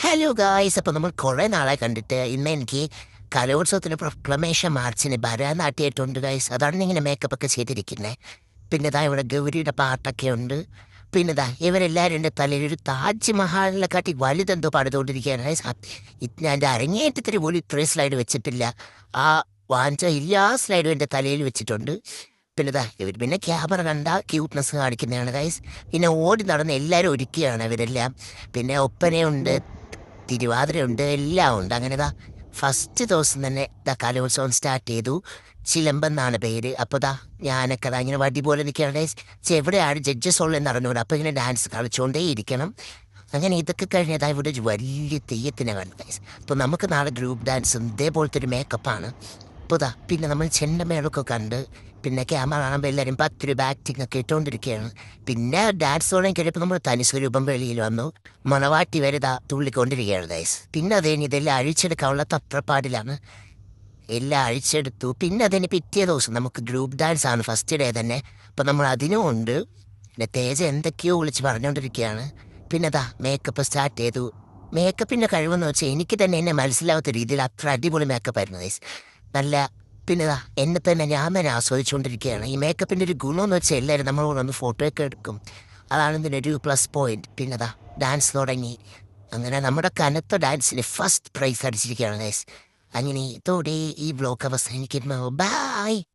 Hello guys, അപ്പോൾ നമ്മൾ കുറേ നാളെ കണ്ടിട്ട് ഇന്ന് എനിക്ക് കലോത്സവത്തിന് പ്രൊക്ലമേഷൻ മാർച്ചിന് ഭരതനാട്യമായിട്ടുണ്ട് ഗായ്സ്. അതാണ് ഇങ്ങനെ മേക്കപ്പ് ഒക്കെ ചെയ്തിരിക്കുന്നത്. പിന്നെ ഇതാ ഇവിടെ ഗൗരിയുടെ പാട്ടൊക്കെ ഉണ്ട്. പിന്നെ ഇതാ ഇവരെല്ലാവരും എൻ്റെ തലയിൽ ഒരു താജ് മഹാലിനെ കാട്ടി വലുതെന്തോ പടുതുകൊണ്ടിരിക്കുകയാണ് ഗായ്സ്. ഞാൻ എൻ്റെ അരങ്ങേറ്റത്തിന് പോലും ഇത്രയും സ്ലൈഡ് വെച്ചിട്ടില്ല. ആ വാങ്ങിച്ച എല്ലാ സ്ലൈഡും എൻ്റെ തലയിൽ വെച്ചിട്ടുണ്ട്. പിന്നെ ഇതാ ഇവർ പിന്നെ ക്യാമറ കണ്ട ക്യൂട്ട്നെസ് കാണിക്കുന്നതാണ് ഗൈസ്. പിന്നെ ഓടി നടന്ന് എല്ലാവരും ഒരുക്കുകയാണ് ഇവരെല്ലാം. പിന്നെ ഒപ്പനയുണ്ട്, തിരുവാതിരയുണ്ട്, എല്ലാം ഉണ്ട്. അങ്ങനെ ദാ ഫസ്റ്റ് ദിവസം തന്നെ കലോത്സവം സ്റ്റാർട്ട് ചെയ്തു. ചിലമ്പെന്നാണ് പേര്. അപ്പോൾ ദാ ഞാനൊക്കെ ദാ ഇങ്ങനെ വടി പോലെ നിൽക്കുകയാണ്. എവിടെയാണ് ജഡ്ജസ് ഉള്ളതെന്ന് അറിഞ്ഞൂടാ. അപ്പോൾ ഇങ്ങനെ ഡാൻസ് കളിച്ചുകൊണ്ടേ ഇരിക്കണം. അങ്ങനെ ഇതൊക്കെ കഴിഞ്ഞതാ ഇവിടെ ഒരു വലിയ തെയ്യത്തിനെ കണ്ടു ഗൈസ്. അപ്പോൾ നമുക്ക് നാളെ ഗ്രൂപ്പ് ഡാൻസും ഇതേപോലത്തെ ഒരു മേക്കപ്പാണ്. അപ്പോൾ ദാ പിന്നെ നമ്മൾ ചെണ്ടമേളൊക്കെ കണ്ട് പിന്നെ ക്യാമറ കാണുമ്പോൾ എല്ലാവരും 10 രൂപ ആക്ടിങ് ഒക്കെ ഇട്ടുകൊണ്ടിരിക്കുകയാണ്. പിന്നെ ഡാൻസ് തുടങ്ങി കഴിഞ്ഞപ്പോൾ നമ്മൾ തനി സ്വരൂപം വെളിയിൽ വന്നു. മണവാട്ടി വരെ ദാ തുള്ളിക്കൊണ്ടിരിക്കുകയാണ് ഗൈസ്. പിന്നെ അതേനി ഇതെല്ലാം അഴിച്ചെടുക്കാനുള്ള തത്രപ്പാടിലാണ്. എല്ലാം അഴിച്ചെടുത്തു. പിന്നെ അതിന് പിറ്റേ ദിവസം നമുക്ക് ഗ്രൂപ്പ് ഡാൻസ് ആണ് ഫസ്റ്റ് ഡേ തന്നെ. അപ്പം നമ്മൾ അതിനും ഉണ്ട്. പിന്നെ തേജ എന്തൊക്കെയോ വിളിച്ച് പറഞ്ഞുകൊണ്ടിരിക്കുകയാണ്. പിന്നെ ദാ മേക്കപ്പ് സ്റ്റാർട്ട് ചെയ്തു. മേക്കപ്പിൻ്റെ കഴിവെന്ന് വെച്ചാൽ എനിക്ക് തന്നെ എന്നെ മനസ്സിലാവാത്ത രീതിയിൽ അത്ര അടിപൊളി മേക്കപ്പായിരുന്നു ഗൈസ്. നല്ല പിന്നെ ദാ എന്നെ തന്നെ ഞാൻ തന്നെ ആസ്വദിച്ചുകൊണ്ടിരിക്കുകയാണ്. ഈ മേക്കപ്പിൻ്റെ ഒരു ഗുണമെന്ന് വെച്ചാൽ എല്ലാവരും നമ്മളോട് ഒന്ന് ഫോട്ടോ ഒക്കെ എടുക്കും. അതാണ് ഇതിനൊരു പ്ലസ് പോയിന്റ്. പിന്നെ ദാ ഡാൻസ് തുടങ്ങി. അങ്ങനെ നമ്മുടെ കനത്ത ഡാൻസിന് ഫസ്റ്റ് പ്രൈസ് അടിച്ചിരിക്കുകയാണ് ഗൈസ്. അങ്ങനെ ഇതോടെ ഈ വ്ലോഗ് അവസാനിക്കുന്നു. ബൈ.